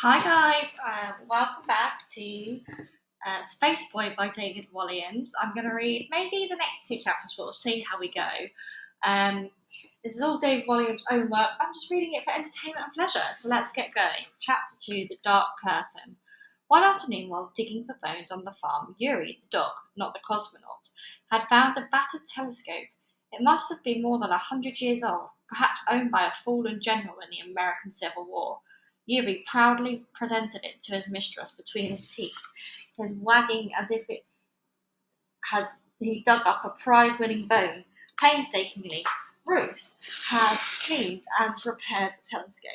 Hi guys, welcome back to Spaceboy by David Walliams. I'm going to read maybe the next two chapters, but we'll see how we go. Um, this is all David Walliams' own work. I'm just reading it for entertainment and pleasure, so let's get going. Chapter 2, The Dark Curtain. One afternoon, while digging for bones on the farm, Yuri, the dog, not the cosmonaut, had found a battered telescope. It must have been more than 100 years old, perhaps owned by a fallen general in the American Civil War. Yuri proudly presented it to his mistress between his teeth, his wagging as if it had he dug up a prize-winning bone. Painstakingly, Ruth had cleaned and repaired the telescope.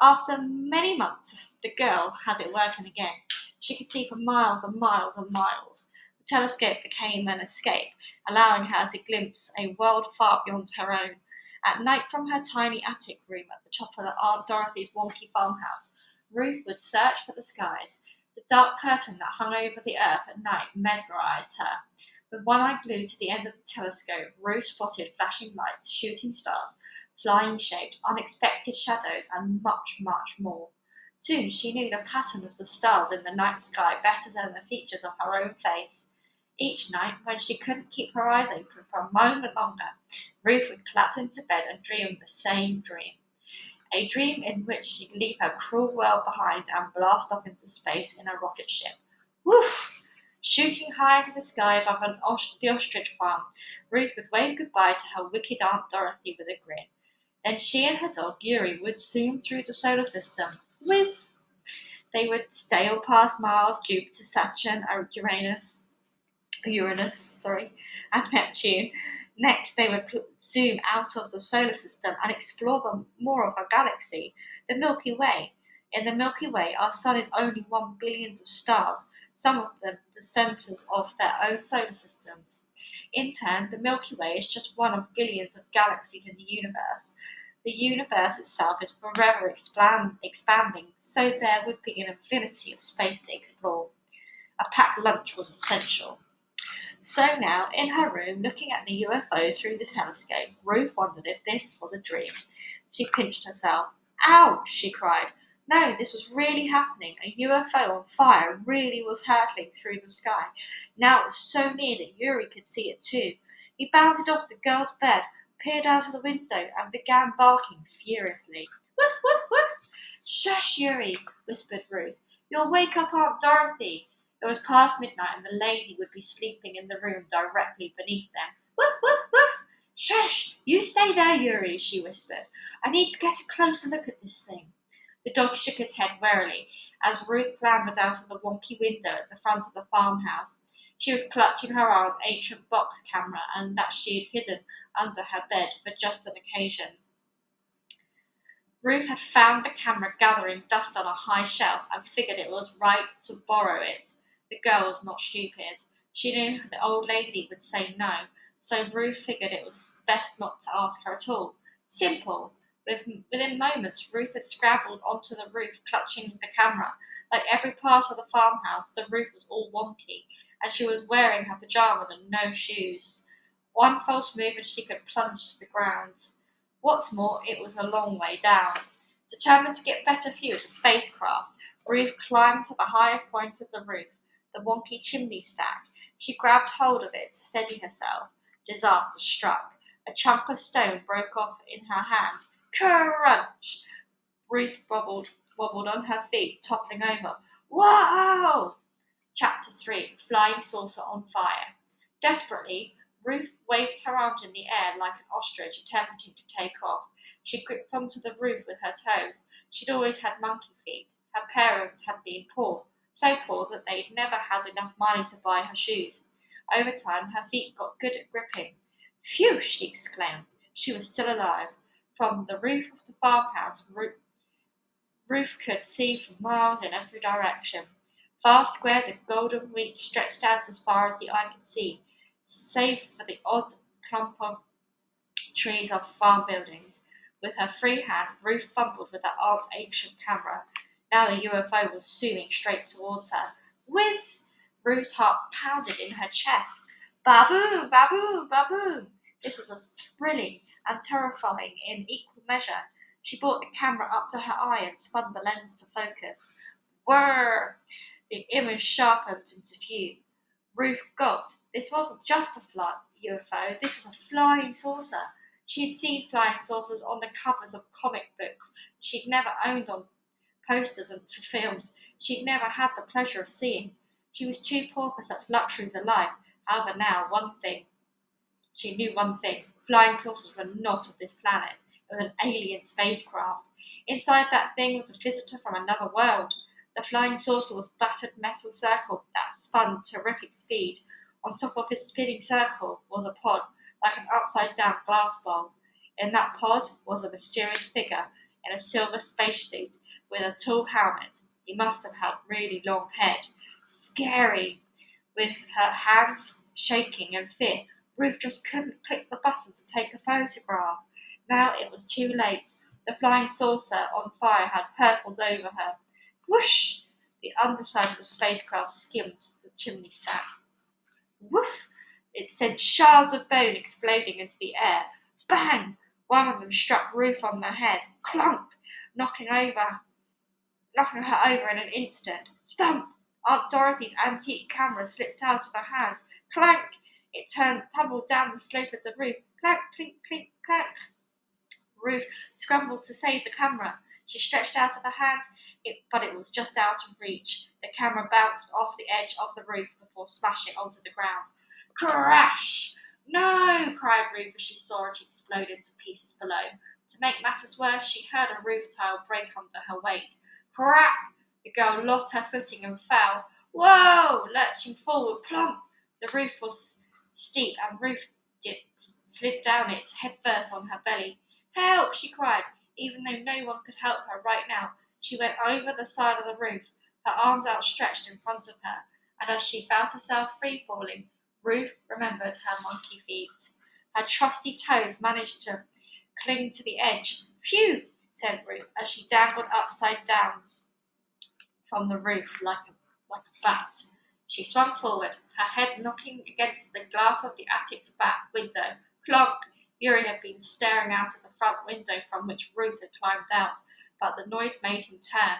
After many months, the girl had it working again. She could see for miles and miles and miles. The telescope became an escape, allowing her to glimpse a world far beyond her own. At night, from her tiny attic room at the top of Aunt Dorothy's wonky farmhouse, Ruth would search for the skies. The dark curtain that hung over the earth at night mesmerized her. With one eye glued to the end of the telescope, Ruth spotted flashing lights, shooting stars, flying shapes, unexpected shadows, and much, much more. Soon she knew the pattern of the stars in the night sky better than the features of her own face. Each night, when she couldn't keep her eyes open for a moment longer, Ruth would collapse into bed and dream the same dream. A dream in which she'd leave her cruel world behind and blast off into space in a rocket ship. Woof! Shooting high into the sky above the ostrich farm, Ruth would wave goodbye to her wicked Aunt Dorothy with a grin. Then she and her dog Yuri would zoom through the solar system. Whiz! They would sail past Mars, Jupiter, Saturn, Uranus, and Neptune. Next, they would zoom out of the solar system and explore more of our galaxy, the Milky Way. In the Milky Way, our sun is only one billion of stars, some of them the centers of their own solar systems. In turn, the Milky Way is just one of billions of galaxies in the universe. The universe itself is forever expanding, so there would be an infinity of space to explore. A packed lunch was essential. So now, in her room, looking at the UFO through the telescope, Ruth wondered if this was a dream. She pinched herself. Ouch! She cried. No, this was really happening. A UFO on fire really was hurtling through the sky. Now it was so near that Yuri could see it too. He bounded off the girl's bed, peered out of the window, and began barking furiously. Woof, woof, woof! Shush, Yuri, whispered Ruth. You'll wake up Aunt Dorothy. It was past midnight, and the lady would be sleeping in the room directly beneath them. Woof, woof, woof! Shush! You stay there, Yuri, she whispered. I need to get a closer look at this thing. The dog shook his head warily as Ruth clambered out of the wonky window at the front of the farmhouse. She was clutching her aunt's ancient box camera and that she had hidden under her bed for just an occasion. Ruth had found the camera gathering dust on a high shelf and figured it was right to borrow it. The girl was not stupid. She knew the old lady would say no, so Ruth figured it was best not to ask her at all. Simple. Within moments, Ruth had scrambled onto the roof, clutching the camera. Like every part of the farmhouse, the roof was all wonky, and she was wearing her pajamas and no shoes. One false move and she could plunge to the ground. What's more, it was a long way down. Determined to get better view of the spacecraft, Ruth climbed to the highest point of the roof, the wonky chimney stack. She grabbed hold of it to steady herself. Disaster struck. A chunk of stone broke off in her hand. Crunch! Ruth wobbled on her feet, toppling over. Wow! Chapter 3, Flying Saucer on Fire. Desperately, Ruth waved her arms in the air like an ostrich attempting to take off. She gripped onto the roof with her toes. She'd always had monkey feet. Her parents had been poor, so poor that they'd never had enough money to buy her shoes. Over time, her feet got good at gripping. Phew, she exclaimed. She was still alive. From the roof of the farmhouse, Ruth could see for miles in every direction. Vast squares of golden wheat stretched out as far as the eye could see, save for the odd clump of trees of farm buildings. With her free hand, Ruth fumbled with her aunt's ancient camera. Now the UFO was zooming straight towards her. Whiz! Ruth's heart pounded in her chest. Baboom! Baboom! Baboom! This was thrilling and terrifying in equal measure. She brought the camera up to her eye and spun the lens to focus. Whirr! The image sharpened into view. Ruth gulped. This wasn't just a UFO, this was a flying saucer. She had seen flying saucers on the covers of comic books she'd never owned on posters and for films she'd never had the pleasure of seeing. She was too poor for such luxuries of life. However, now, she knew one thing. Flying saucers were not of this planet. It was an alien spacecraft. Inside that thing was a visitor from another world. The flying saucer was a battered metal circle that spun terrific speed. On top of its spinning circle was a pod, like an upside-down glass bowl. In that pod was a mysterious figure in a silver spacesuit with a tall helmet. He must have had a really long head. Scary. With her hands shaking in fear, Ruth just couldn't click the button to take a photograph. Now it was too late. The flying saucer on fire had hurtled over her. Whoosh! The underside of the spacecraft skimmed the chimney stack. Woof! It sent shards of bone exploding into the air. Bang! One of them struck Ruth on the head. Clunk! Knocking her over in an instant. Thump! Aunt Dorothy's antique camera slipped out of her hands. Clank! It tumbled down the slope of the roof. Clank, clink, clink, clank. Ruth scrambled to save the camera. She stretched out of her hand, but it was just out of reach. The camera bounced off the edge of the roof before smashing onto the ground. Crash! No! Cried Ruth as she saw it explode into pieces below. To make matters worse, she heard a roof tile break under her weight. Crack! The girl lost her footing and fell. Whoa! Lurching forward, plump! The roof was steep and Ruth slid down it head first on her belly. Help! She cried, even though no one could help her right now. She went over the side of the roof, her arms outstretched in front of her, and as she felt herself free-falling, Ruth remembered her monkey feet. Her trusty toes managed to cling to the edge. Phew! Said Ruth, as she dangled upside down from the roof like a bat. She swung forward, her head knocking against the glass of the attic's back window. Clonk! Yuri had been staring out of the front window from which Ruth had climbed out, but the noise made him turn.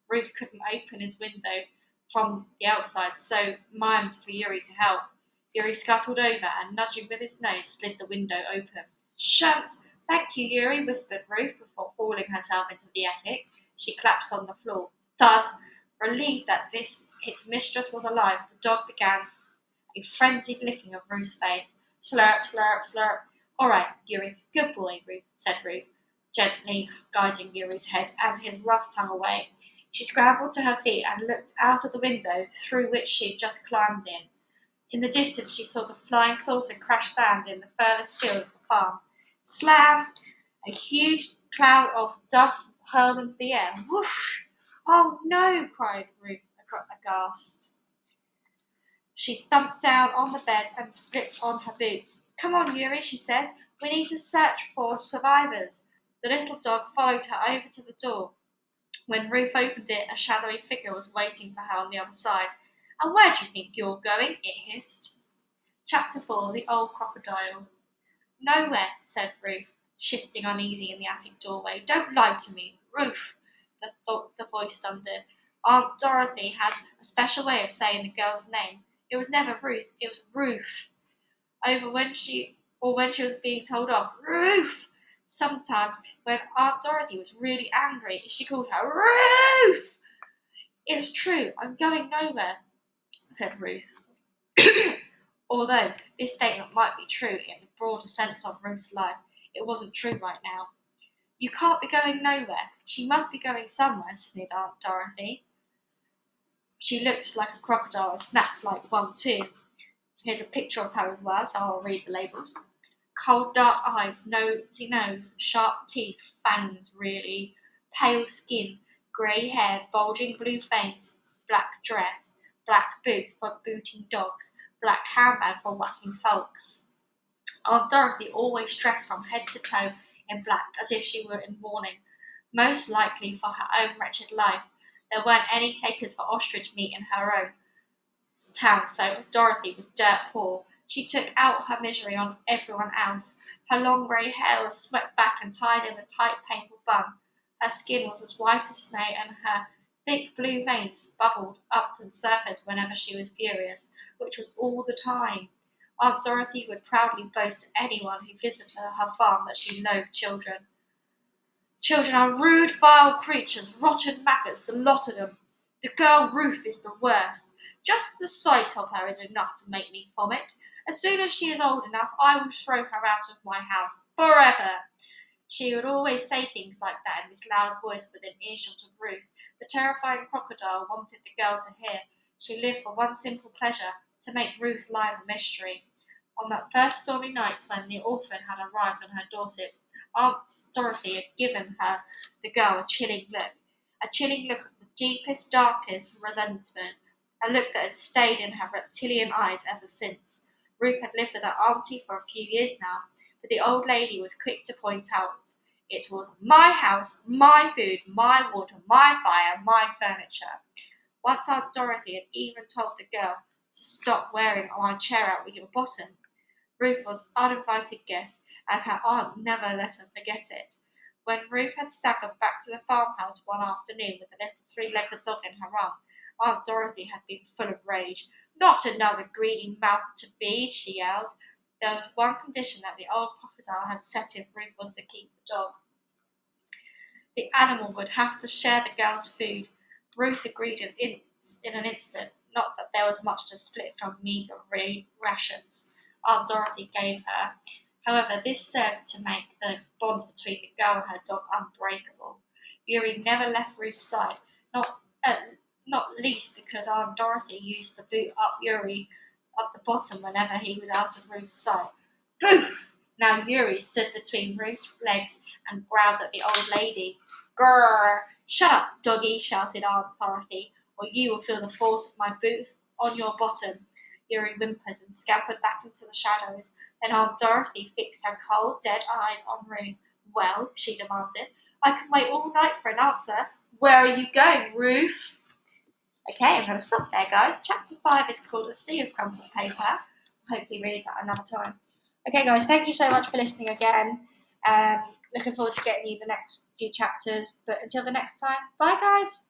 Ruth couldn't open his window from the outside, so mimed for Yuri to help. Yuri scuttled over and, nudging with his nose, slid the window open. Shut! Thank you, Yuri, whispered Ruth before hauling herself into the attic. She collapsed on the floor. Thud! Relieved that its mistress was alive, the dog began a frenzied licking of Ruth's face. Slurp, slurp, slurp. All right, Yuri, good boy, Ruth, said Ruth, gently guiding Yuri's head and his rough tongue away. She scrambled to her feet and looked out of the window through which she had just climbed in. In the distance, she saw the flying saucer crash land in the furthest field of the farm. Slam! A huge cloud of dust hurled into the air. Whoosh! Oh no! Cried Ruth, aghast. She thumped down on the bed and slipped on her boots. Come on, Yuri, she said. We need to search for survivors. The little dog followed her over to the door. When Ruth opened it, a shadowy figure was waiting for her on the other side. And where do you think you're going? It hissed. Chapter 4, The Old Crocodile. Nowhere, said Ruth, shifting uneasy in the attic doorway. Don't lie to me, Ruth, the voice thundered. Aunt Dorothy had a special way of saying the girl's name. It was never Ruth, it was Ruth. When she was being told off, Ruth! Sometimes, when Aunt Dorothy was really angry, she called her Ruth! It's true, I'm going nowhere, said Ruth. Although this statement might be true in the broader sense of Ruth's life, it wasn't true right now. You can't be going nowhere. She must be going somewhere, sneered Aunt Dorothy. She looked like a crocodile and snapped like one too. Here's a picture of her as well, so I'll read the labels. Cold dark eyes, nosy nose, sharp teeth, fangs really, pale skin, grey hair, bulging blue veins, black dress, black boots for booting dogs, black handbag for whacking folks. Aunt Dorothy always dressed from head to toe in black, as if she were in mourning, most likely for her own wretched life. There weren't any takers for ostrich meat in her own town, so Dorothy was dirt poor. She took out her misery on everyone else. Her long grey hair was swept back and tied in a tight, painful bun. Her skin was as white as snow, and her thick blue veins bubbled up to the surface whenever she was furious, which was all the time. Aunt Dorothy would proudly boast to anyone who visited her farm that she loathed children. Children are rude, vile creatures, rotten maggots, the lot of them. The girl Ruth is the worst. Just the sight of her is enough to make me vomit. As soon as she is old enough, I will throw her out of my house forever. She would always say things like that in this loud voice within earshot of Ruth. The terrifying crocodile wanted the girl to hear. She lived for one simple pleasure, to make Ruth's life a mystery. On that first stormy night when the orphan had arrived on her doorstep, Aunt Dorothy had given the girl, a chilling look of the deepest, darkest resentment, a look that had stayed in her reptilian eyes ever since. Ruth had lived with her auntie for a few years now, but the old lady was quick to point out it was my house, my food, my water, my fire, my furniture. Once Aunt Dorothy had even told the girl, "Stop wearing my chair out with your bottom." Ruth was an uninvited guest, and her aunt never let her forget it. When Ruth had staggered back to the farmhouse one afternoon with a little three-legged dog in her arm, Aunt Dorothy had been full of rage. "Not another greedy mouth to feed," she yelled. There was one condition that the old crocodile had set if Ruth was to keep the dog. The animal would have to share the girl's food. Ruth agreed in an instant, not that there was much to split from meagre rations Aunt Dorothy gave her. However, this served to make the bond between the girl and her dog unbreakable. Yuri never left Ruth's sight, not least because Aunt Dorothy used to boot up Yuri up the bottom whenever he was out of Ruth's sight. Poof! Now Yuri stood between Ruth's legs and growled at the old lady. "Grrr! Shut up, doggy!" shouted Aunt Dorothy, "or you will feel the force of my boot on your bottom." Yuri whimpered and scampered back into the shadows. Then Aunt Dorothy fixed her cold, dead eyes on Ruth. "Well," she demanded, "I can wait all night for an answer. Where are you going, Ruth?" Okay, I'm going to stop there, guys. Chapter 5 is called A Sea of Crumpled Paper. I'll hopefully read that another time. Okay, guys, thank you so much for listening again. Looking forward to getting you the next few chapters. But until the next time, bye, guys.